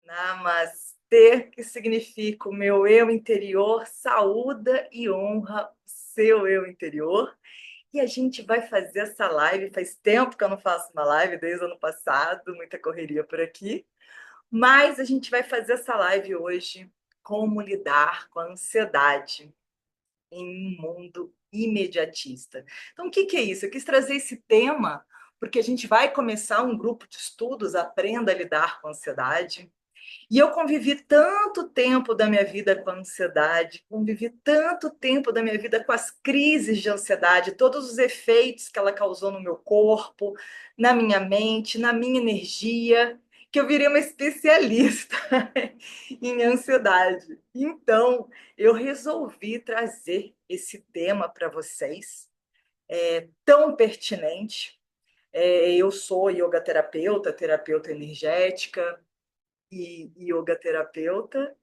Namastê, que significa o meu eu interior, saúda e honra o seu eu interior. E a gente vai fazer essa live. Faz tempo que eu não faço uma live, desde o ano passado, muita correria por aqui. Mas a gente vai fazer essa live hoje, como lidar com a ansiedade em um mundo imediatista. Então, o que que é isso? Eu quis trazer esse tema porque a gente vai começar um grupo de estudos, Aprenda a Lidar com a Ansiedade. E eu convivi tanto tempo da minha vida com a ansiedade, convivi tanto tempo da minha vida com as crises de ansiedade, todos os efeitos que ela causou no meu corpo, na minha mente, na minha energia, que eu virei uma especialista em ansiedade. Então, eu resolvi trazer esse tema para vocês, tão pertinente. Eu sou yoga terapeuta, terapeuta energética, e yoga terapeuta,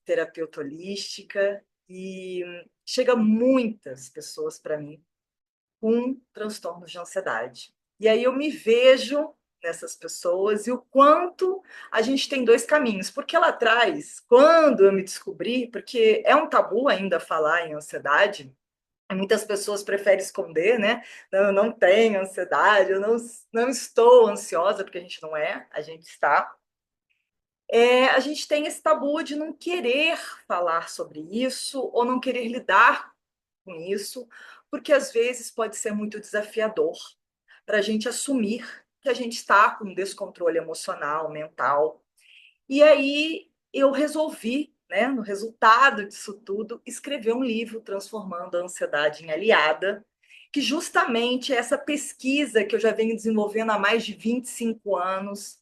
terapeuta holística, e chega muitas pessoas para mim com transtornos de ansiedade. E aí eu me vejo nessas pessoas e o quanto a gente tem dois caminhos. Porque lá atrás, quando eu me descobri, porque é um tabu ainda falar em ansiedade, muitas pessoas preferem esconder, né? Não, eu não tenho ansiedade, eu não estou ansiosa, porque a gente não é, a gente está. A gente tem esse tabu de não querer falar sobre isso ou não querer lidar com isso, porque às vezes pode ser muito desafiador para a gente assumir que a gente está com um descontrole emocional, mental. E aí eu resolvi, né, no resultado disso tudo, escrever um livro transformando a ansiedade em aliada, que justamente é essa pesquisa que eu já venho desenvolvendo há mais de 25 anos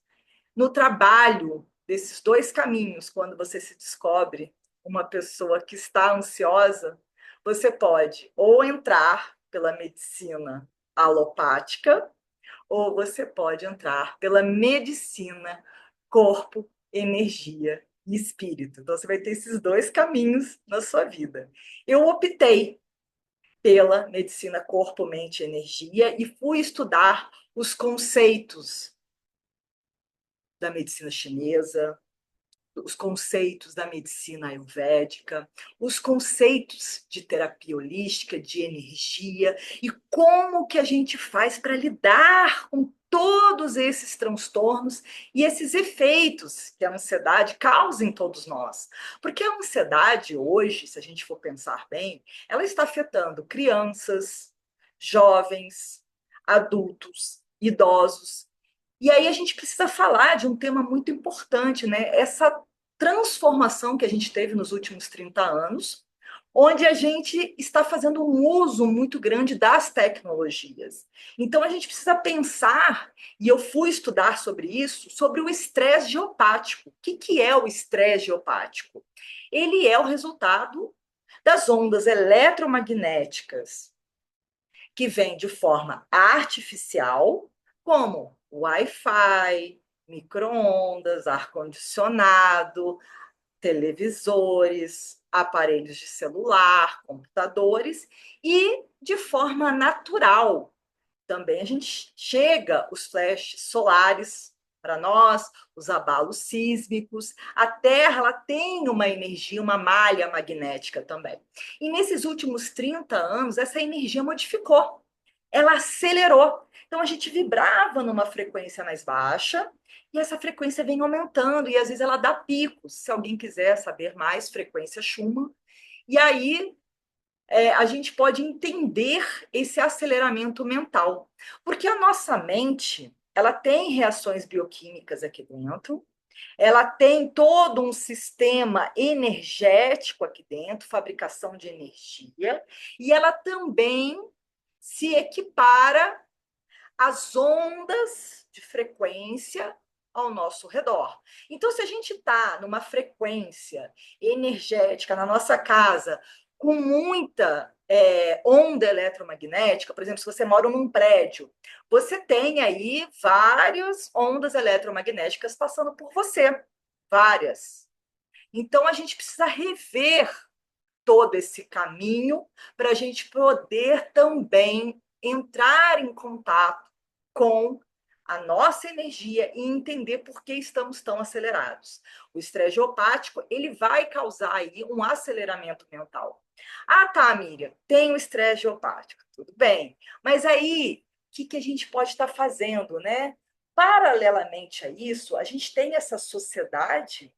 no trabalho desses dois caminhos, quando você se descobre uma pessoa que está ansiosa, você pode ou entrar pela medicina alopática, ou você pode entrar pela medicina corpo, energia e espírito. Então, você vai ter esses dois caminhos na sua vida. Eu optei pela medicina corpo, mente e energia e fui estudar os conceitos da medicina chinesa, os conceitos da medicina ayurvédica, os conceitos de terapia holística, de energia e como que a gente faz para lidar com todos esses transtornos e esses efeitos que a ansiedade causa em todos nós. Porque a ansiedade hoje, se a gente for pensar bem, ela está afetando crianças, jovens, adultos, idosos, e aí a gente precisa falar de um tema muito importante, né? Essa transformação que a gente teve nos últimos 30 anos, onde a gente está fazendo um uso muito grande das tecnologias. Então a gente precisa pensar, e eu fui estudar sobre isso, sobre o estresse geopático. O que que é o estresse geopático? Ele é o resultado das ondas eletromagnéticas que vem de forma artificial, como Wi-Fi, micro-ondas, ar-condicionado, televisores, aparelhos de celular, computadores, e de forma natural. Também a gente chega os flashes solares para nós, os abalos sísmicos. A Terra ela tem uma energia, uma malha magnética também. E nesses últimos 30 anos, essa energia modificou, ela acelerou. Então a gente vibrava numa frequência mais baixa e essa frequência vem aumentando e às vezes ela dá picos. Se alguém quiser saber mais, frequência Schumann. E aí a gente pode entender esse aceleramento mental, porque a nossa mente ela tem reações bioquímicas aqui dentro, ela tem todo um sistema energético aqui dentro, fabricação de energia, e ela também se equipara às ondas de frequência ao nosso redor. Então, se a gente está numa frequência energética na nossa casa com muita onda eletromagnética, por exemplo, se você mora num prédio, você tem aí várias ondas eletromagnéticas passando por você, várias. Então, a gente precisa rever todo esse caminho para a gente poder também entrar em contato com a nossa energia e entender por que estamos tão acelerados. O estresse geopático, ele vai causar aí um aceleramento mental. Ah, tá, Miriam, tem o estresse geopático, tudo bem. Mas aí, o que a gente pode estar fazendo, né? Paralelamente a isso, a gente tem essa sociedade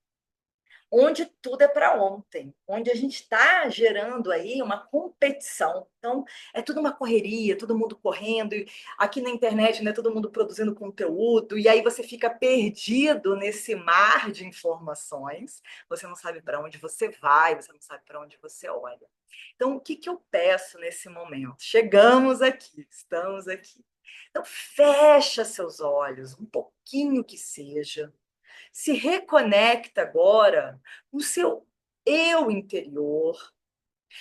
onde tudo é para ontem, onde a gente está gerando aí uma competição. Então, é tudo uma correria, todo mundo correndo, e aqui na internet, né, todo mundo produzindo conteúdo, e aí você fica perdido nesse mar de informações, você não sabe para onde você vai, você não sabe para onde você olha. Então, o que eu peço nesse momento? Chegamos aqui, estamos aqui. Então, fecha seus olhos, um pouquinho que seja, se reconecta agora com o seu eu interior.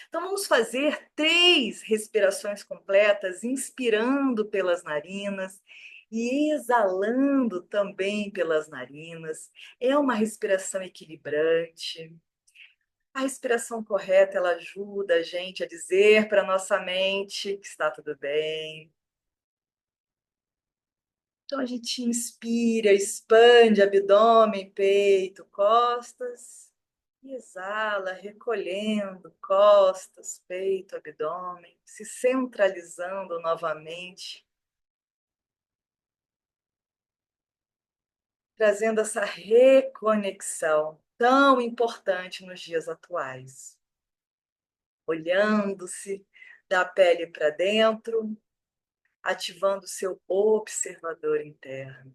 Então, vamos fazer 3 respirações completas, inspirando pelas narinas e exalando também pelas narinas. É uma respiração equilibrante. A respiração correta, ela ajuda a gente a dizer para a nossa mente que está tudo bem. Então, a gente inspira, expande abdômen, peito, costas. E exala, recolhendo costas, peito, abdômen, se centralizando novamente, trazendo essa reconexão tão importante nos dias atuais. Olhando-se da pele para dentro, ativando o seu observador interno.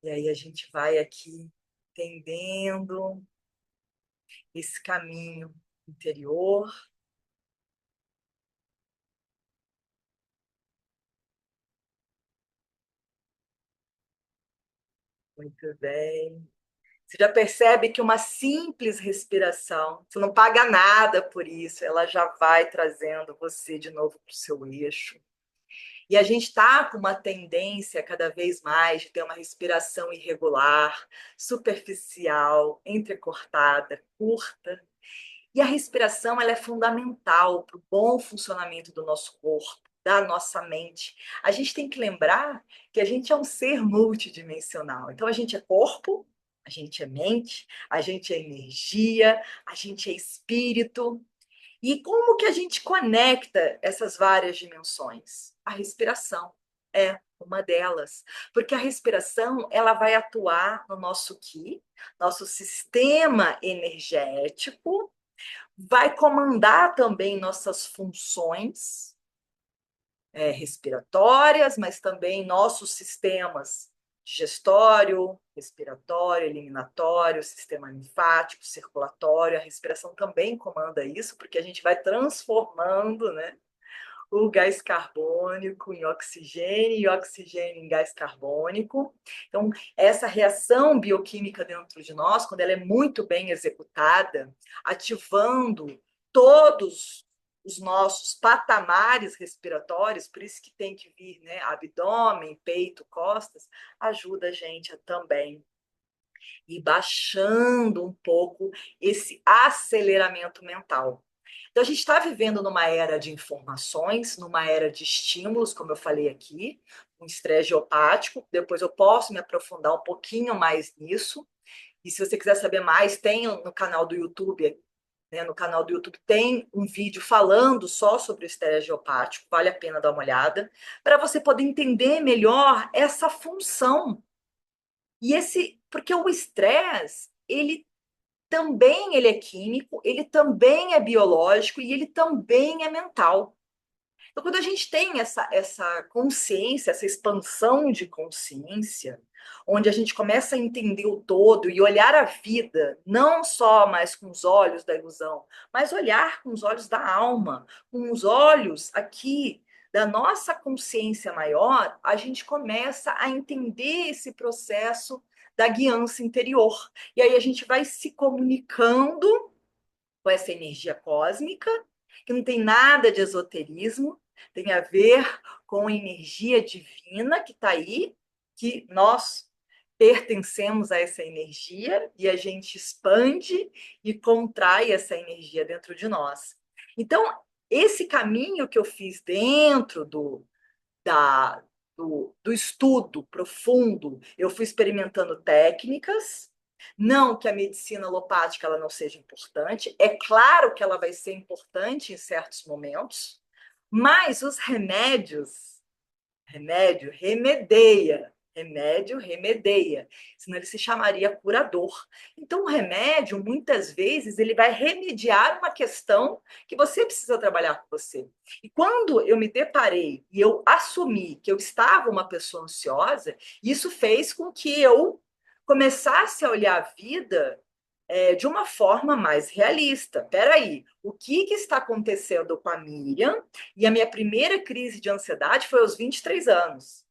E aí a gente vai aqui entendendo esse caminho interior. Muito bem. Você já percebe que uma simples respiração, você não paga nada por isso, ela já vai trazendo você de novo para o seu eixo. E a gente está com uma tendência cada vez mais de ter uma respiração irregular, superficial, entrecortada, curta. E a respiração ela é fundamental para o bom funcionamento do nosso corpo, da nossa mente. A gente tem que lembrar que a gente é um ser multidimensional. Então, a gente é corpo, a gente é mente, a gente é energia, a gente é espírito. E como que a gente conecta essas várias dimensões? A respiração é uma delas, porque a respiração ela vai atuar no nosso ki, nosso sistema energético, vai comandar também nossas funções respiratórias, mas também nossos sistemas digestório, respiratório, eliminatório, sistema linfático, circulatório. A respiração também comanda isso, porque a gente vai transformando, né, o gás carbônico em oxigênio e oxigênio em gás carbônico. Então, essa reação bioquímica dentro de nós, quando ela é muito bem executada, ativando todos os nossos patamares respiratórios, por isso que tem que vir, né, abdômen, peito, costas, ajuda a gente a também ir baixando um pouco esse aceleramento mental. Então, a gente está vivendo numa era de informações, numa era de estímulos, como eu falei aqui, um estresse geopático. Depois eu posso me aprofundar um pouquinho mais nisso. E se você quiser saber mais, tem no canal do YouTube, né? No canal do YouTube tem um vídeo falando só sobre o estresse geopático, vale a pena dar uma olhada, para você poder entender melhor essa função. E esse, porque o estresse, ele é químico, ele também é biológico e ele também é mental. Então, quando a gente tem essa consciência, essa expansão de consciência, onde a gente começa a entender o todo e olhar a vida não só mais com os olhos da ilusão, mas olhar com os olhos da alma, com os olhos aqui da nossa consciência maior, a gente começa a entender esse processo da guiança interior. E aí a gente vai se comunicando com essa energia cósmica, que não tem nada de esoterismo, tem a ver com a energia divina que está aí, que nós pertencemos a essa energia e a gente expande e contrai essa energia dentro de nós. Então, esse caminho que eu fiz dentro da, do estudo profundo, eu fui experimentando técnicas. Não que a medicina alopática ela não seja importante, é claro que ela vai ser importante em certos momentos, mas os remédios, remédio remedeia, remédio remedeia, senão ele se chamaria curador. Então, o remédio, muitas vezes, ele vai remediar uma questão que você precisa trabalhar com você. E quando eu me deparei e eu assumi que eu estava uma pessoa ansiosa, isso fez com que eu começasse a olhar a vida de uma forma mais realista. Peraí, o que está acontecendo com a Miriam? E a minha primeira crise de ansiedade foi aos 23 anos.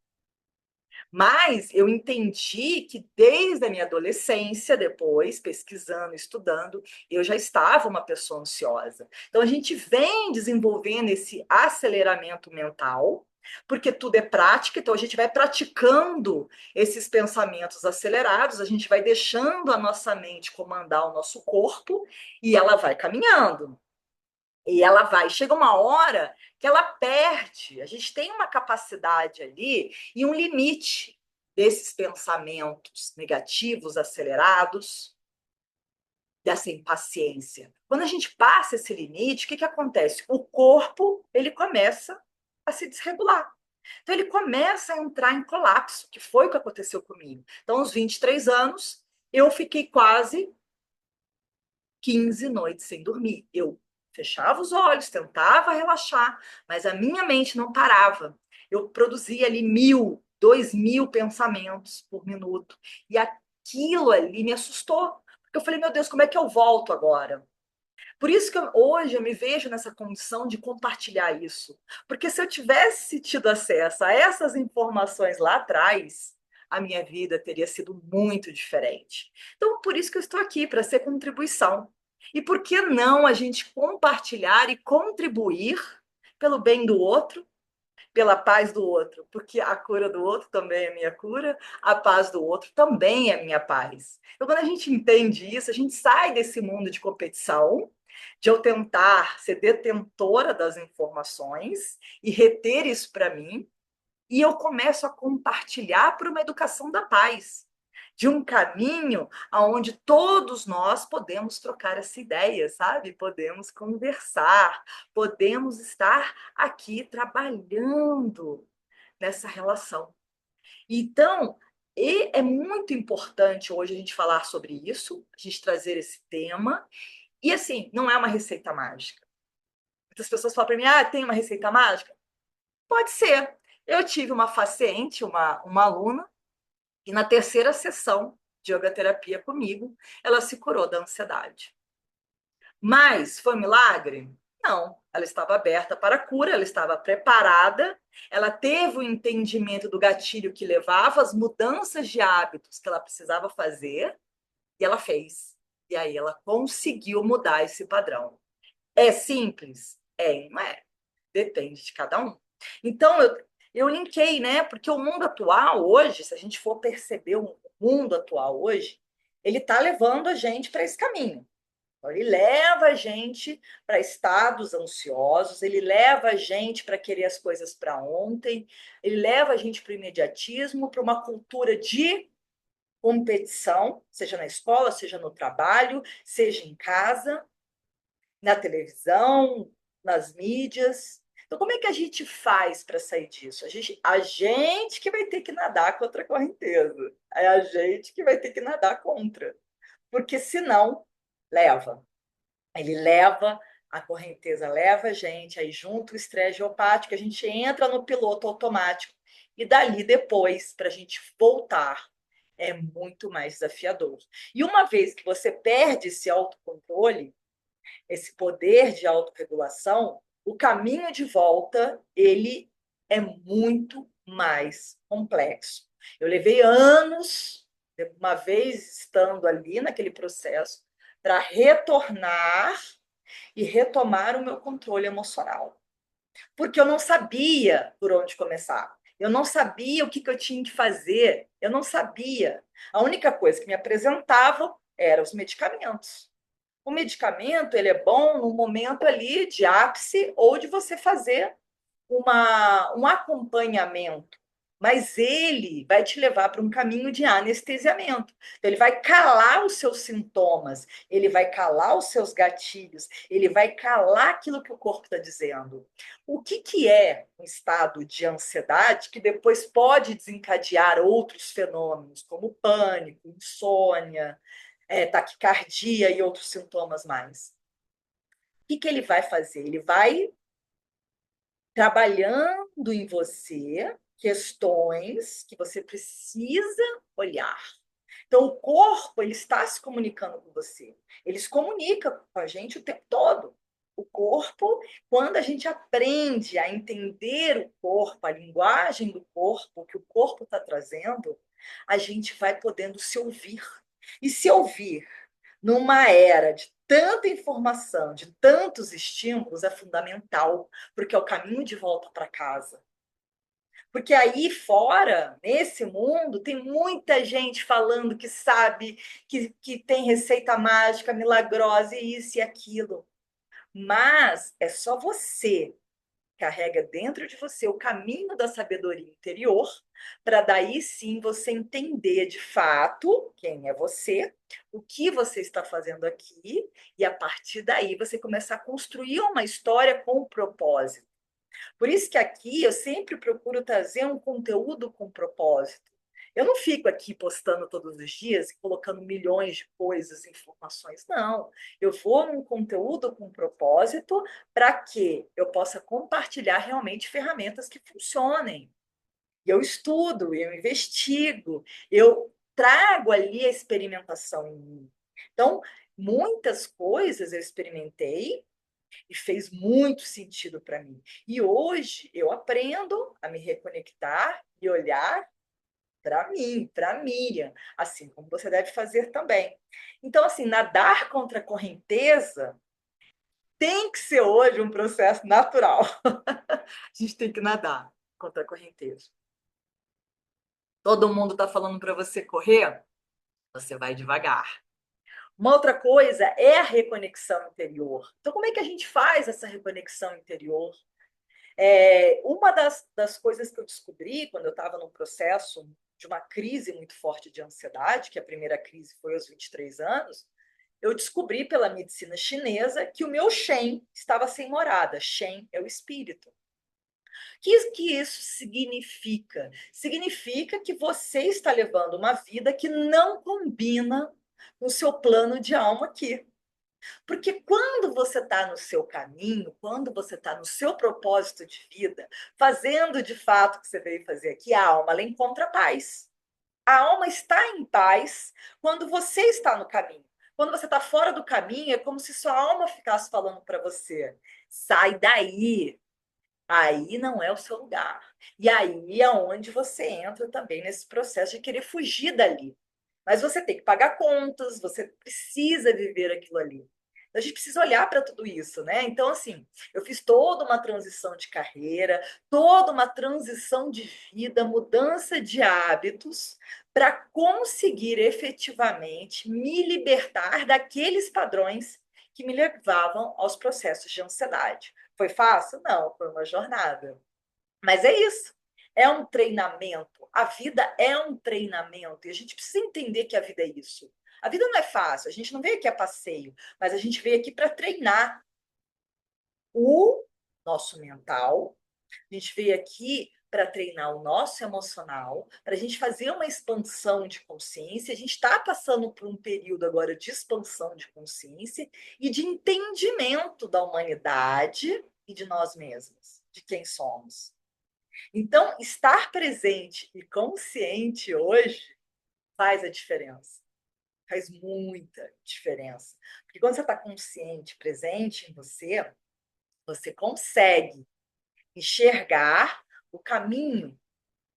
Mas eu entendi que desde a minha adolescência, depois, pesquisando, estudando, eu já estava uma pessoa ansiosa. Então, a gente vem desenvolvendo esse aceleramento mental, porque tudo é prática, então a gente vai praticando esses pensamentos acelerados, a gente vai deixando a nossa mente comandar o nosso corpo e ela vai caminhando. E ela vai, chega uma hora que ela perde. A gente tem uma capacidade ali e um limite desses pensamentos negativos acelerados, dessa impaciência. Quando a gente passa esse limite, o que acontece? O corpo ele começa a se desregular. Então ele começa a entrar em colapso, que foi o que aconteceu comigo. Então, aos 23 anos, eu fiquei quase 15 noites sem dormir. Eu fechava os olhos, tentava relaxar, mas a minha mente não parava. Eu produzia ali 1.000, 2.000 pensamentos por minuto. E aquilo ali me assustou. Porque eu falei, meu Deus, como é que eu volto agora? Por isso que hoje eu me vejo nessa condição de compartilhar isso. Porque se eu tivesse tido acesso a essas informações lá atrás, a minha vida teria sido muito diferente. Então, por isso que eu estou aqui, para ser contribuição. E por que não a gente compartilhar e contribuir pelo bem do outro, pela paz do outro? Porque a cura do outro também é minha cura, a paz do outro também é minha paz. Então, quando a gente entende isso, a gente sai desse mundo de competição, de eu tentar ser detentora das informações e reter isso para mim, e eu começo a compartilhar por uma educação da paz, de um caminho aonde todos nós podemos trocar essa ideia, sabe? Podemos conversar, podemos estar aqui trabalhando nessa relação. Então, é muito importante hoje a gente falar sobre isso, a gente trazer esse tema. E assim, não é uma receita mágica. Muitas pessoas falam para mim: ah, tem uma receita mágica? Pode ser. Eu tive uma paciente, uma aluna, e na terceira sessão de yoga terapia comigo, ela se curou da ansiedade. Mas foi um milagre? Não. Ela estava aberta para a cura, ela estava preparada, ela teve o entendimento do gatilho que levava às mudanças de hábitos que ela precisava fazer, e ela fez. E aí ela conseguiu mudar esse padrão. É simples? É, não é. Depende de cada um. Então, eu linkei, né? Porque o mundo atual hoje, se a gente for perceber o mundo atual hoje, ele está levando a gente para esse caminho. Então, ele leva a gente para estados ansiosos, ele leva a gente para querer as coisas para ontem, ele leva a gente para o imediatismo, para uma cultura de competição, seja na escola, seja no trabalho, seja em casa, na televisão, nas mídias. Então, como é que a gente faz para sair disso? A gente que vai ter que nadar contra a correnteza. É a gente que vai ter que nadar contra. Porque senão, leva. Ele leva, a correnteza leva a gente, aí junto o estresse geopático, a gente entra no piloto automático. E dali depois, para a gente voltar, é muito mais desafiador. E uma vez que você perde esse autocontrole, esse poder de autorregulação, o caminho de volta, ele é muito mais complexo. Eu levei anos, uma vez estando ali naquele processo, para retornar e retomar o meu controle emocional. Porque eu não sabia por onde começar. Eu não sabia o que eu tinha que fazer. Eu não sabia. A única coisa que me apresentavam eram os medicamentos. O medicamento ele é bom no momento ali de ápice ou de você fazer um acompanhamento mas ele vai te levar para um caminho de anestesiamento. Então, ele vai calar os seus sintomas, ele vai calar os seus gatilhos, ele vai calar aquilo que o corpo está dizendo. O que, que é um estado de ansiedade que depois pode desencadear outros fenômenos, como pânico, insônia, taquicardia e outros sintomas mais? O que, que ele vai fazer? Ele vai trabalhando em você questões que você precisa olhar. Então, o corpo ele está se comunicando com você. Ele se comunica com a gente o tempo todo. O corpo, quando a gente aprende a entender o corpo, a linguagem do corpo, o que o corpo está trazendo, a gente vai podendo se ouvir. E se ouvir numa era de tanta informação, de tantos estímulos, é fundamental, porque é o caminho de volta para casa. Porque aí fora, nesse mundo, tem muita gente falando que sabe, que tem receita mágica, milagrosa, e isso e aquilo. Mas é só você carrega dentro de você o caminho da sabedoria interior, para daí sim você entender de fato quem é você, o que você está fazendo aqui, e a partir daí você começar a construir uma história com propósito. Por isso que aqui eu sempre procuro trazer um conteúdo com propósito. Eu não fico aqui postando todos os dias e colocando milhões de coisas, informações. Não. Eu vou num conteúdo com propósito para que eu possa compartilhar realmente ferramentas que funcionem. Eu estudo, eu investigo, eu trago ali a experimentação em mim. Então, muitas coisas eu experimentei e fez muito sentido para mim. E hoje eu aprendo a me reconectar e olhar para mim, para a Miriam, assim como você deve fazer também. Então, assim, nadar contra a correnteza tem que ser hoje um processo natural. A gente tem que nadar contra a correnteza. Todo mundo está falando para você correr, você vai devagar. Uma outra coisa é a reconexão interior. Então, como é que a gente faz essa reconexão interior? Uma das coisas que eu descobri quando eu estava num processo de uma crise muito forte de ansiedade, que a primeira crise foi aos 23 anos, eu descobri pela medicina chinesa que o meu Shen estava sem morada. Shen é o espírito. O que isso significa? Significa que você está levando uma vida que não combina com o seu plano de alma aqui. Porque quando você está no seu caminho, quando você está no seu propósito de vida, fazendo de fato o que você veio fazer aqui, a alma ela encontra paz. A alma está em paz quando você está no caminho. Quando você está fora do caminho, é como se sua alma ficasse falando para você: sai daí, aí não é o seu lugar. E aí é onde você entra também nesse processo de querer fugir dali. Mas você tem que pagar contas, você precisa viver aquilo ali. A gente precisa olhar para tudo isso, né? Então, assim, eu fiz toda uma transição de carreira, toda uma transição de vida, mudança de hábitos, para conseguir efetivamente me libertar daqueles padrões que me levavam aos processos de ansiedade. Foi fácil? Não, foi uma jornada. Mas é isso. É um treinamento. A vida é um treinamento. E a gente precisa entender que a vida é isso. A vida não é fácil. A gente não veio aqui a passeio, mas a gente veio aqui para treinar o nosso mental. A gente veio aqui para treinar o nosso emocional, para a gente fazer uma expansão de consciência. A gente está passando por um período agora de expansão de consciência e de entendimento da humanidade e de nós mesmos, de quem somos. Então, estar presente e consciente hoje faz a diferença. Faz muita diferença. Porque quando você está consciente, presente em você, você consegue enxergar o caminho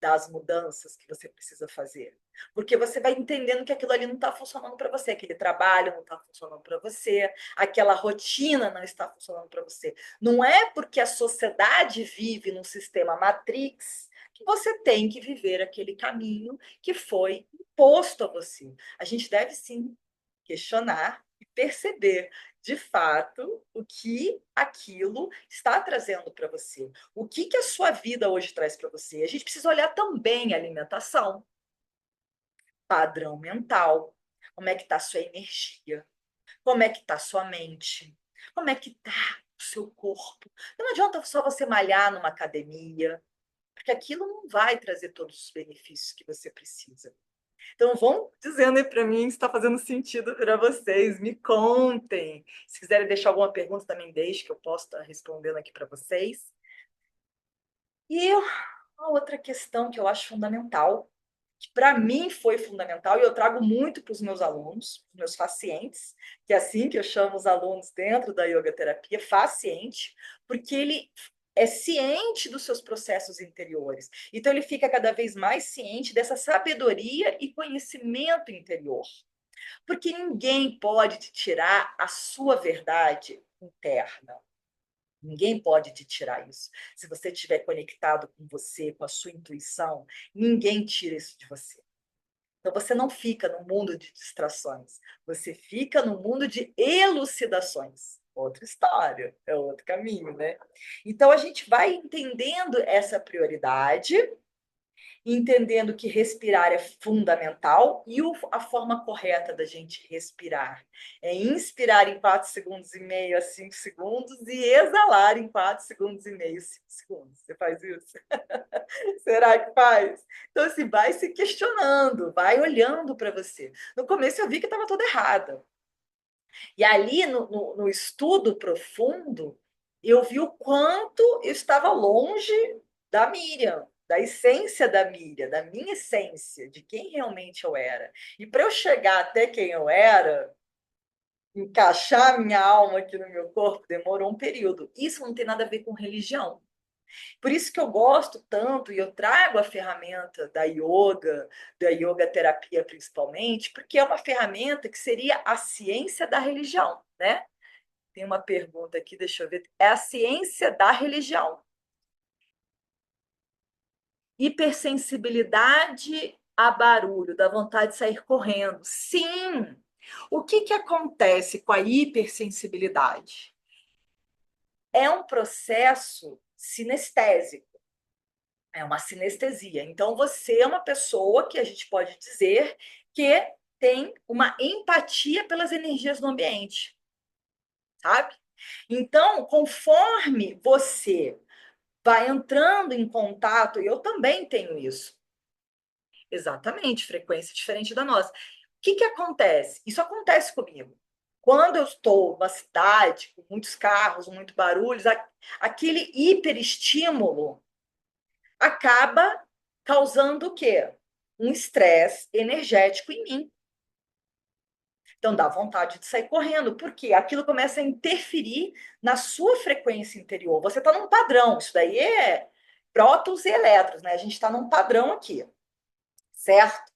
das mudanças que você precisa fazer. Porque você vai entendendo que aquilo ali não está funcionando para você, aquele trabalho não está funcionando para você, aquela rotina não está funcionando para você. Não é porque a sociedade vive num sistema Matrix que você tem que viver aquele caminho que foi imposto a você. A gente deve sim questionar e perceber, de fato, o que aquilo está trazendo para você. O que, que a sua vida hoje traz para você. A gente precisa olhar também a alimentação, padrão mental, como é que está a sua energia, como é que está a sua mente, como é que está o seu corpo. Não adianta só você malhar numa academia, porque aquilo não vai trazer todos os benefícios que você precisa. Então, vão dizendo aí para mim se está fazendo sentido para vocês. Me contem. Se quiserem deixar alguma pergunta, também deixe, que eu posso estar respondendo aqui para vocês. E uma outra questão que eu acho fundamental, que para mim foi fundamental, e eu trago muito para os meus alunos, meus pacientes, que é assim que eu chamo os alunos dentro da yoga terapia, paciente, porque ele é ciente dos seus processos interiores. Então, ele fica cada vez mais ciente dessa sabedoria e conhecimento interior. Porque ninguém pode te tirar a sua verdade interna. Ninguém pode te tirar isso. Se você estiver conectado com você, com a sua intuição, ninguém tira isso de você. Então, você não fica no mundo de distrações, você fica no mundo de elucidações. Outra história, é outro caminho, né? Então, a gente vai entendendo essa prioridade, entendendo que respirar é fundamental e a forma correta da gente respirar é inspirar em 4 segundos e meio a 5 segundos e exalar em 4 segundos e meio, 5 segundos. Você faz isso? Será que faz? Então, assim, vai se questionando, vai olhando para você. No começo eu vi que estava toda errada. E ali, no estudo profundo, eu vi o quanto eu estava longe da Miriam, da essência da Miriam, da minha essência, de quem realmente eu era. E para eu chegar até quem eu era, encaixar minha alma aqui no meu corpo, demorou um período. Isso não tem nada a ver com religião. Por isso que eu gosto tanto e eu trago a ferramenta da yoga terapia principalmente, porque é uma ferramenta que seria a ciência da religião, né? Tem uma pergunta aqui, deixa eu ver. É a ciência da religião. Hipersensibilidade a barulho, dá vontade de sair correndo. Sim! O que, que acontece com a hipersensibilidade? É um processo sinestésico, é uma sinestesia. Então, você é uma pessoa que a gente pode dizer que tem uma empatia pelas energias no ambiente, sabe? Então, conforme você vai entrando em contato, e eu também tenho isso. Exatamente, frequência diferente da nossa. O que, que acontece? Isso acontece comigo. Quando eu estou numa cidade com muitos carros, muito barulhos, aquele hiperestímulo acaba causando o quê? Um estresse energético em mim. Então dá vontade de sair correndo, porque aquilo começa a interferir na sua frequência interior. Você está num padrão, isso daí é prótons e elétrons, né? A gente está num padrão aqui, certo?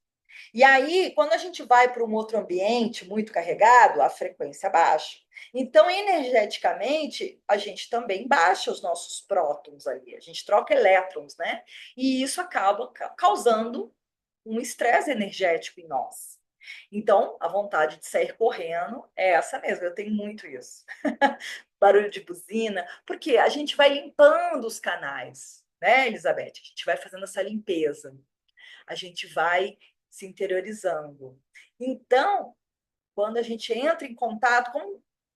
E aí, quando a gente vai para um outro ambiente muito carregado, a frequência baixa. Então, energeticamente, a gente também baixa os nossos prótons ali, a gente troca elétrons, né? E isso acaba causando um estresse energético em nós. Então, a vontade de sair correndo é essa mesmo, eu tenho muito isso. Barulho de buzina, porque a gente vai limpando os canais, né, Elizabeth? A gente vai fazendo essa limpeza, a gente vai se interiorizando. Então, quando a gente entra em contato,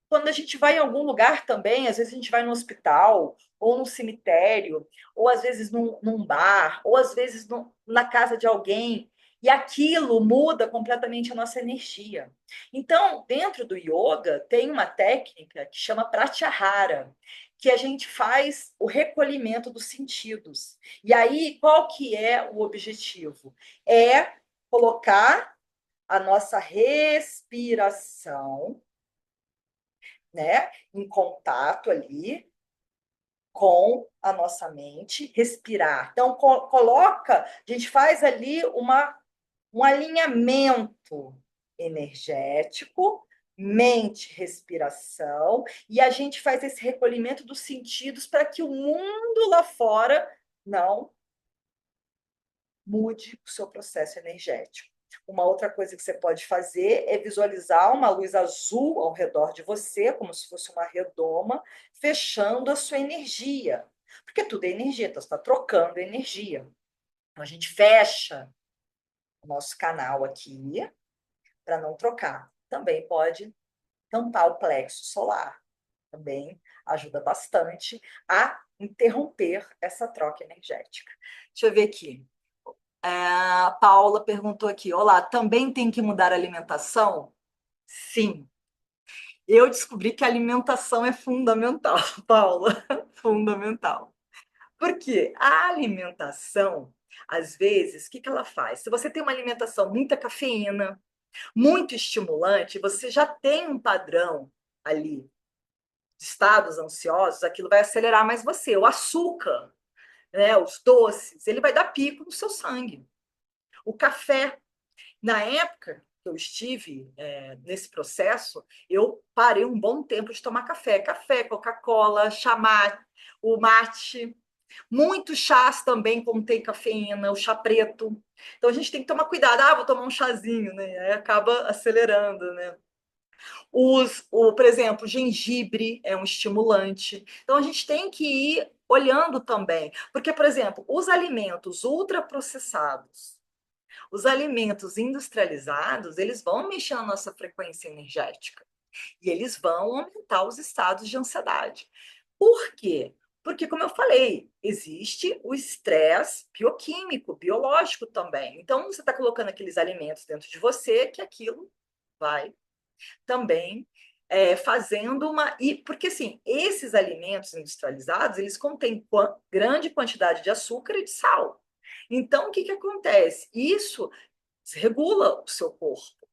quando a gente vai em algum lugar também, às vezes a gente vai no hospital, ou no cemitério, ou às vezes num bar, ou às vezes na casa de alguém, e aquilo muda completamente a nossa energia. Então, dentro do yoga, tem uma técnica que chama pratyahara, que a gente faz o recolhimento dos sentidos. E aí, qual que é o objetivo? É colocar a nossa respiração, né, em contato ali com a nossa mente, respirar. Então, coloca, a gente faz ali um alinhamento energético, mente, respiração, e a gente faz esse recolhimento dos sentidos para que o mundo lá fora não mude o seu processo energético. Uma outra coisa que você pode fazer é visualizar uma luz azul ao redor de você, como se fosse uma redoma, fechando a sua energia. Porque tudo é energia, então você está trocando energia. Então a gente fecha o nosso canal aqui para não trocar. Também pode tampar o plexo solar. Também ajuda bastante a interromper essa troca energética. Deixa eu ver aqui. A Paula perguntou aqui: Olá, também tem que mudar a alimentação? Sim. Eu descobri que a alimentação é fundamental, Paula, fundamental. Porque a alimentação, às vezes, o que ela faz? Se você tem uma alimentação muita cafeína, muito estimulante, você já tem um padrão ali de estados ansiosos, aquilo vai acelerar mais você. O açúcar, né, os doces, ele vai dar pico no seu sangue. O café, na época que eu estive nesse processo, eu parei um bom tempo de tomar café. Café, Coca-Cola, chamar, o mate. Muitos chás também contêm cafeína, o chá preto. Então a gente tem que tomar cuidado. Ah, vou tomar um chazinho, né? Aí acaba acelerando, né? Por exemplo, gengibre é um estimulante. Então a gente tem que ir olhando também. Porque, por exemplo, os alimentos ultraprocessados, os alimentos industrializados, eles vão mexer na nossa frequência energética e eles vão aumentar os estados de ansiedade. Por quê? Porque, como eu falei, existe o estresse bioquímico, biológico também. Então, você está colocando aqueles alimentos dentro de você que aquilo vai também fazendo uma. Porque, assim, esses alimentos industrializados, eles contêm grande quantidade de açúcar e de sal. Então, o que, que acontece? Isso desregula o seu corpo.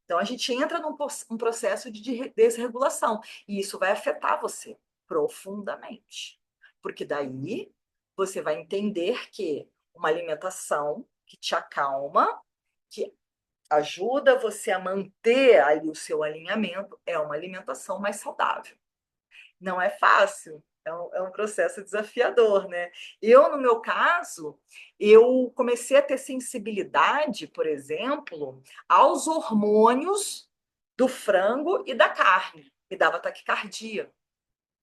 Então, a gente entra num processo de desregulação, e isso vai afetar você profundamente. Porque daí você vai entender que uma alimentação que te acalma, que ajuda você a manter ali o seu alinhamento, é uma alimentação mais saudável. Não é fácil, é um processo desafiador, né? Eu, no meu caso, eu comecei a ter sensibilidade, por exemplo, aos hormônios do frango e da carne. Me dava taquicardia,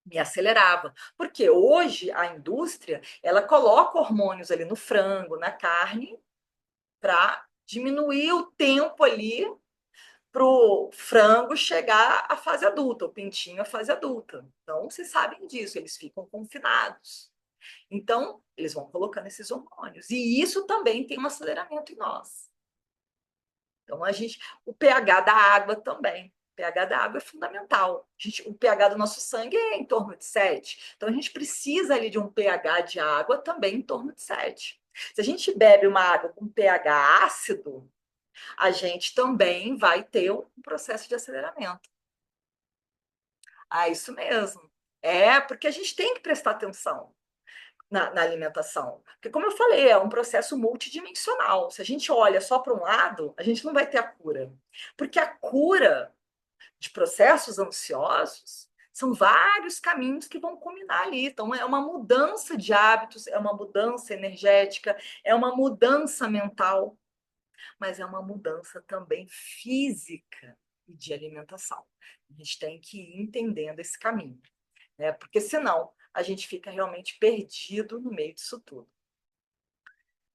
me acelerava. Porque hoje a indústria, ela coloca hormônios ali no frango, na carne, para diminuir o tempo ali para o frango chegar à fase adulta, o pintinho à fase adulta. Então, vocês sabem disso, eles ficam confinados. Então, eles vão colocando esses hormônios. E isso também tem um aceleramento em nós. Então, o pH da água também. O pH da água é fundamental. O pH do nosso sangue é em torno de 7. Então, a gente precisa ali de um pH de água também em torno de 7. Se a gente bebe uma água com pH ácido, a gente também vai ter um processo de aceleramento. Ah, isso mesmo. É, porque a gente tem que prestar atenção na alimentação. Porque, como eu falei, é um processo multidimensional. Se a gente olha só para um lado, a gente não vai ter a cura. Porque a cura de processos ansiosos são vários caminhos que vão culminar ali. Então, é uma mudança de hábitos, é uma mudança energética, é uma mudança mental, mas é uma mudança também física e de alimentação. A gente tem que ir entendendo esse caminho, né? Porque senão a gente fica realmente perdido no meio disso tudo.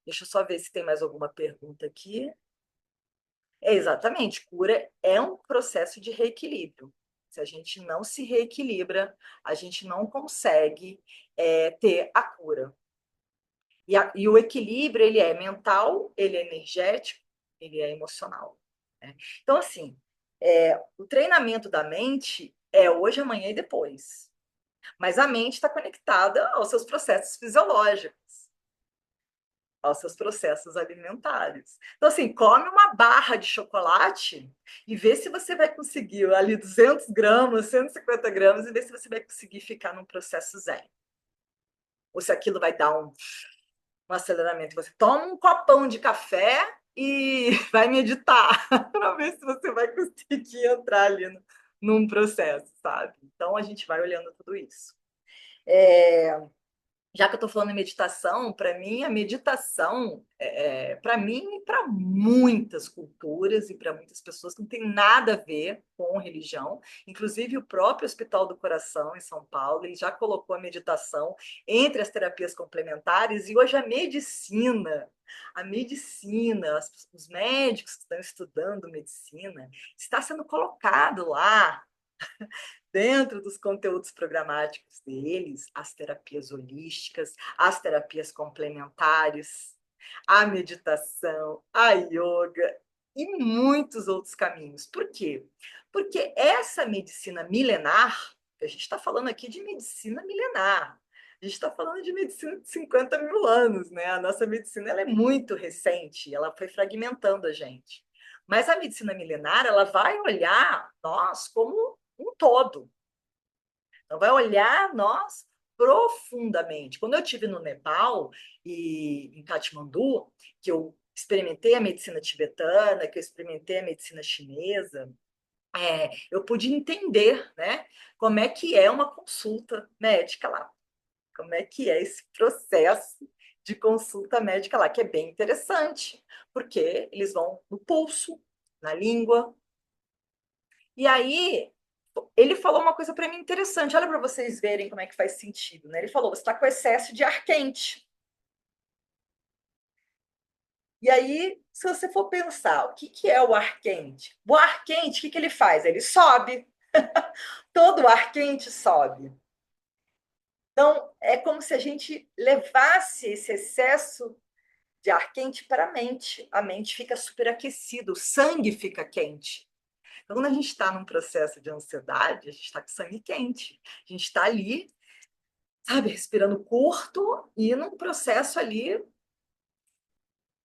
Deixa eu só ver se tem mais alguma pergunta aqui. Exatamente, cura é um processo de reequilíbrio. Se a gente não se reequilibra, a gente não consegue ter a cura. E o equilíbrio, ele é mental, ele é energético, ele é emocional, né? Então, assim, o treinamento da mente é hoje, amanhã e depois. Mas a mente está conectada aos seus processos fisiológicos, aos seus processos alimentares. Então, assim, come uma barra de chocolate e vê se você vai conseguir ali 200 gramas, 150 gramas, e vê se você vai conseguir ficar num processo zen. Ou se aquilo vai dar um aceleramento. Você toma um copão de café e vai meditar para ver se você vai conseguir entrar ali num processo, sabe? Então a gente vai olhando tudo isso. já que eu estou falando em meditação, para mim a meditação, para mim e para muitas culturas e para muitas pessoas que não tem nada a ver com religião, inclusive o próprio Hospital do Coração em São Paulo, ele já colocou a meditação entre as terapias complementares e hoje a medicina, os médicos que estão estudando medicina, está sendo colocado lá dentro dos conteúdos programáticos deles, as terapias holísticas, as terapias complementares, a meditação, a yoga e muitos outros caminhos. Por quê? Porque essa medicina milenar, a gente está falando aqui de medicina milenar, a gente está falando de medicina de 50 mil anos, né? A nossa medicina ela é muito recente, ela foi fragmentando a gente. Mas a medicina milenar, ela vai olhar nós como um todo. Então, vai olhar nós profundamente. Quando eu estive no Nepal e em Katmandu, que eu experimentei a medicina tibetana, que eu experimentei a medicina chinesa, eu pude entender, né, como é que é uma consulta médica lá, como é que é esse processo de consulta médica lá, que é bem interessante, porque eles vão no pulso, na língua, e aí ele falou uma coisa para mim interessante. Olha para vocês verem como é que faz sentido, né? Ele falou: você está com excesso de ar quente. E aí, se você for pensar, o que, que é o ar quente? O ar quente, o que, que ele faz? Ele sobe. Todo ar quente sobe. Então, é como se a gente levasse esse excesso de ar quente para a mente. A mente fica superaquecida, o sangue fica quente. Então, quando a gente está num processo de ansiedade, a gente está com sangue quente. A gente está ali, sabe, respirando curto e num processo ali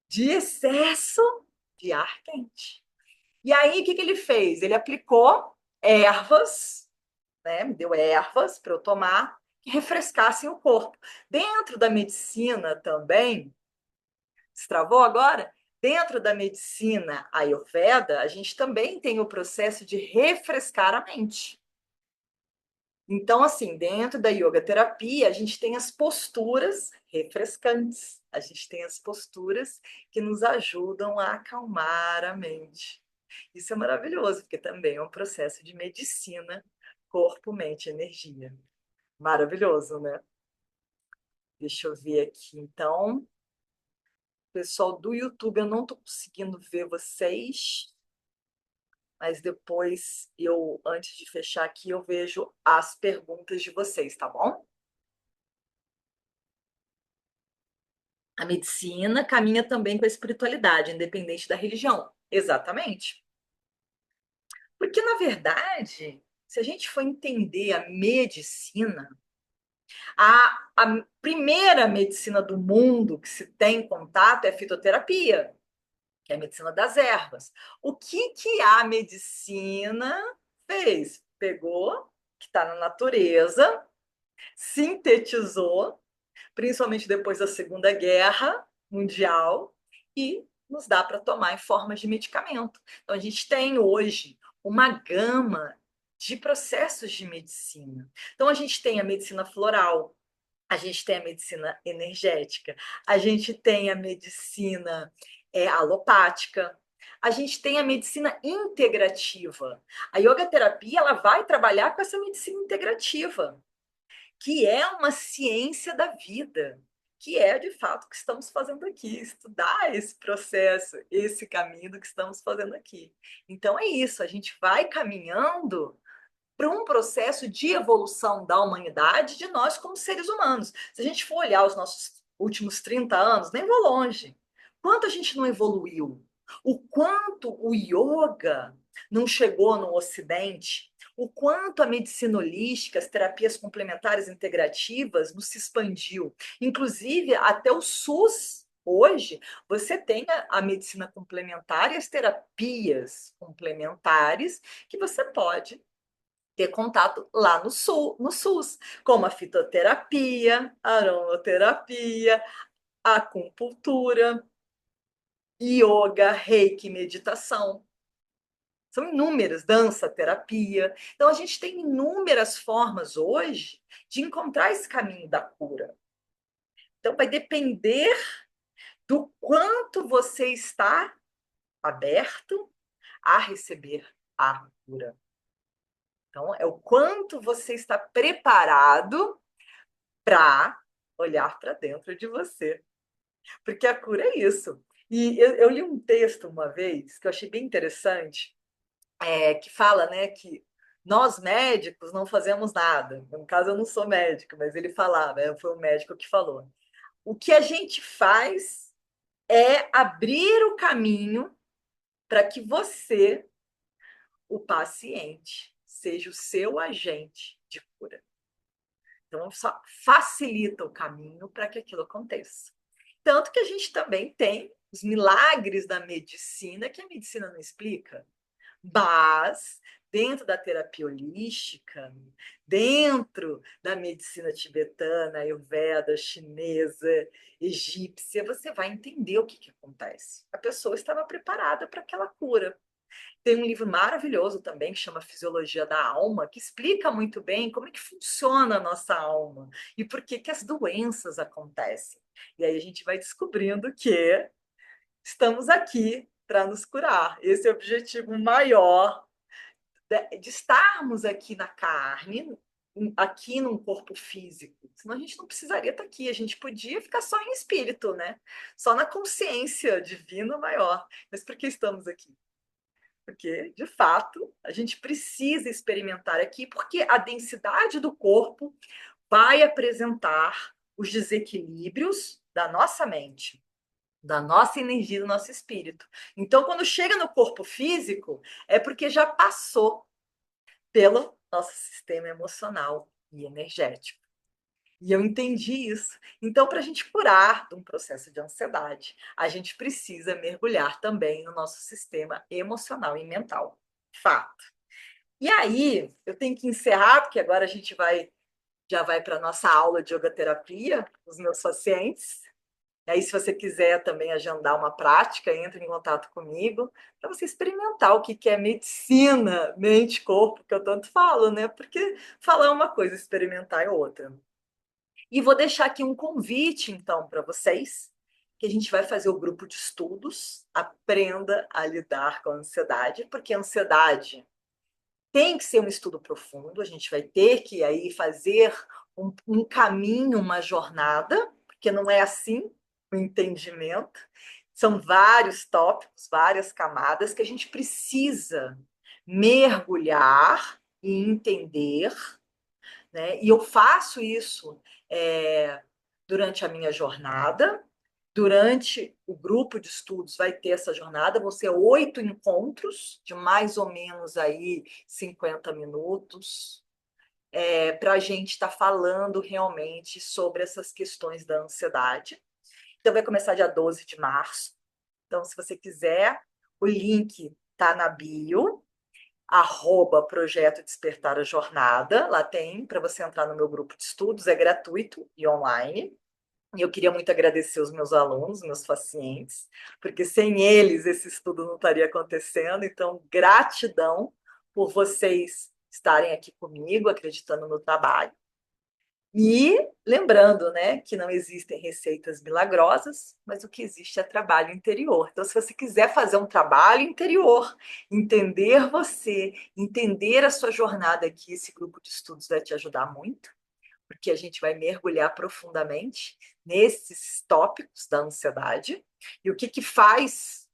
de excesso de ar quente. E aí, o que, que ele fez? Ele aplicou ervas, né? Me deu ervas para eu tomar que refrescassem o corpo. Dentro da medicina também, destravou agora? Dentro da medicina Ayurveda, a gente também tem o processo de refrescar a mente. Então, assim, dentro da yoga terapia, a gente tem as posturas refrescantes, a gente tem as posturas que nos ajudam a acalmar a mente. Isso é maravilhoso, porque também é um processo de medicina, corpo, mente, energia. Maravilhoso, né? Deixa eu ver aqui. Então, pessoal do YouTube, eu não estou conseguindo ver vocês, mas depois antes de fechar aqui, eu vejo as perguntas de vocês, tá bom? A medicina caminha também com a espiritualidade, independente da religião. Exatamente. Porque, na verdade, se a gente for entender a medicina, a primeira medicina do mundo que se tem contato é a fitoterapia, que é a medicina das ervas. O que, que a medicina fez? Pegou, que está na natureza, sintetizou principalmente depois da Segunda Guerra Mundial, e nos dá para tomar em forma de medicamento. Então, a gente tem hoje uma gama de processos de medicina. Então, a gente tem a medicina floral, a gente tem a medicina energética, a gente tem a medicina alopática, a gente tem a medicina integrativa. A yoga terapia ela vai trabalhar com essa medicina integrativa, que é uma ciência da vida, que é de fato o que estamos fazendo aqui, estudar esse processo, esse caminho do que estamos fazendo aqui. Então é isso, a gente vai caminhando para um processo de evolução da humanidade, de nós como seres humanos. Se a gente for olhar os nossos últimos 30 anos, nem vou longe. Quanto a gente não evoluiu? O quanto o yoga não chegou no Ocidente? O quanto a medicina holística, as terapias complementares integrativas nos se expandiu? Inclusive, até o SUS, hoje, você tem a medicina complementar e as terapias complementares que você pode ter contato lá no SUS, como a fitoterapia, a aromaterapia, a acupuntura, yoga, reiki, meditação. São inúmeras, dança, terapia. Então, a gente tem inúmeras formas hoje de encontrar esse caminho da cura. Então, vai depender do quanto você está aberto a receber a cura. Então, é o quanto você está preparado para olhar para dentro de você. Porque a cura é isso. E eu li um texto uma vez que eu achei bem interessante, que fala, né, que nós médicos não fazemos nada. No caso, eu não sou médico, mas ele falava, foi um médico que falou. O que a gente faz é abrir o caminho para que você, o paciente, seja o seu agente de cura. Então, só facilita o caminho para que aquilo aconteça. Tanto que a gente também tem os milagres da medicina, que a medicina não explica, mas dentro da terapia holística, dentro da medicina tibetana, ayurveda, chinesa, egípcia, você vai entender o que acontece. A pessoa estava preparada para aquela cura. Tem um livro maravilhoso também que chama Fisiologia da Alma, que explica muito bem como é que funciona a nossa alma e por que que as doenças acontecem. E aí a gente vai descobrindo que estamos aqui para nos curar. Esse é o objetivo maior de estarmos aqui na carne, aqui num corpo físico. Senão a gente não precisaria estar aqui, a gente podia ficar só em espírito, né? Só na consciência divina maior. Mas por que estamos aqui? Porque, de fato, a gente precisa experimentar aqui, porque a densidade do corpo vai apresentar os desequilíbrios da nossa mente, da nossa energia, do nosso espírito. Então, quando chega no corpo físico, é porque já passou pelo nosso sistema emocional e energético. E eu entendi isso. Então, para a gente curar de um processo de ansiedade, a gente precisa mergulhar também no nosso sistema emocional e mental. Fato. E aí, eu tenho que encerrar, porque agora a gente já vai para a nossa aula de yoga terapia, os meus pacientes. E aí, se você quiser também agendar uma prática, entre em contato comigo para você experimentar o que é medicina, mente, corpo, que eu tanto falo, né? Porque falar é uma coisa, experimentar é outra. E vou deixar aqui um convite, então, para vocês, que a gente vai fazer o grupo de estudos, aprenda a lidar com a ansiedade, porque a ansiedade tem que ser um estudo profundo, a gente vai ter que aí fazer um caminho, uma jornada, porque não é assim o entendimento. São vários tópicos, várias camadas que a gente precisa mergulhar e entender, né? E eu faço isso durante a minha jornada. Durante o grupo de estudos vai ter essa jornada, vão ser 8 encontros de mais ou menos aí 50 minutos, para a gente estar falando realmente sobre essas questões da ansiedade. Então, vai começar dia 12 de março. Então, se você quiser, o link está na bio, @Projeto Despertar a Jornada. Lá tem para você entrar no meu grupo de estudos, é gratuito e online. E eu queria muito agradecer os meus alunos, meus pacientes, porque sem eles esse estudo não estaria acontecendo. Então, gratidão por vocês estarem aqui comigo, acreditando no trabalho. E lembrando, né, que não existem receitas milagrosas, mas o que existe é trabalho interior. Então, se você quiser fazer um trabalho interior, entender você, entender a sua jornada aqui, esse grupo de estudos vai te ajudar muito, porque a gente vai mergulhar profundamente nesses tópicos da ansiedade e o que que faz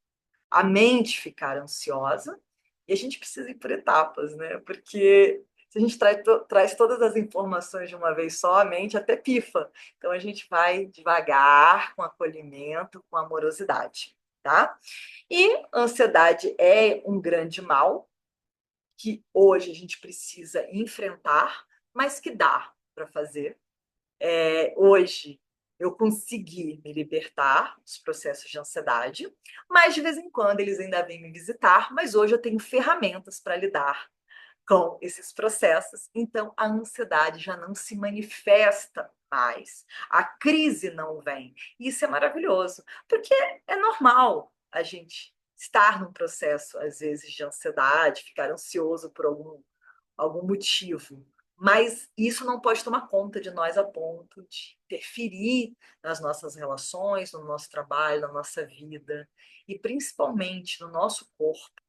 a mente ficar ansiosa. E a gente precisa ir por etapas, né? Porque se a gente traz todas as informações de uma vez só, a mente até pifa. Então a gente vai devagar, com acolhimento, com amorosidade, tá? E ansiedade é um grande mal que hoje a gente precisa enfrentar, mas que dá para fazer. Hoje eu consegui me libertar dos processos de ansiedade, mas de vez em quando eles ainda vêm me visitar, mas hoje eu tenho ferramentas para lidar com esses processos, então a ansiedade já não se manifesta mais, a crise não vem. Isso é maravilhoso, porque é normal a gente estar num processo, às vezes, de ansiedade, ficar ansioso por algum motivo. Mas isso não pode tomar conta de nós a ponto de interferir nas nossas relações, no nosso trabalho, na nossa vida e principalmente no nosso corpo,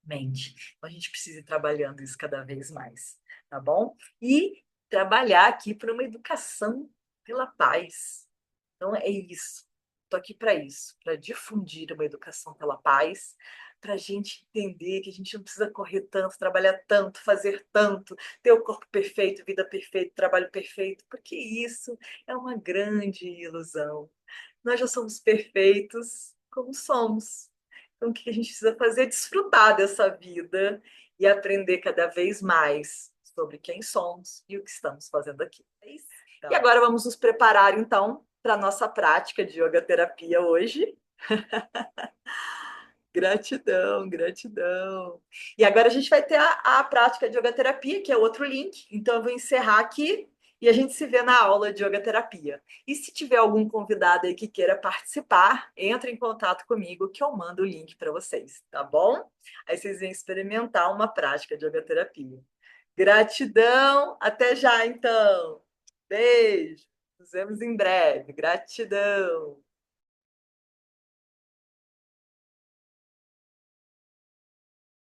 mente. Então, a gente precisa ir trabalhando isso cada vez mais, tá bom? E trabalhar aqui por uma educação pela paz. Então, é isso. Estou aqui para isso, para difundir uma educação pela paz, para a gente entender que a gente não precisa correr tanto, trabalhar tanto, fazer tanto, ter o corpo perfeito, vida perfeita, trabalho perfeito, porque isso é uma grande ilusão. Nós já somos perfeitos como somos. Então, o que a gente precisa fazer é desfrutar dessa vida e aprender cada vez mais sobre quem somos e o que estamos fazendo aqui. É isso. E agora vamos nos preparar, então, para a nossa prática de yoga terapia hoje. Gratidão, gratidão. E agora a gente vai ter a prática de yoga terapia, que é outro link. Então, eu vou encerrar aqui e a gente se vê na aula de yoga terapia. E se tiver algum convidado aí que queira participar, entre em contato comigo que eu mando o link para vocês, tá bom? Aí vocês vêm experimentar uma prática de yoga terapia. Gratidão, até já então. Beijo. Nos vemos em breve. Gratidão.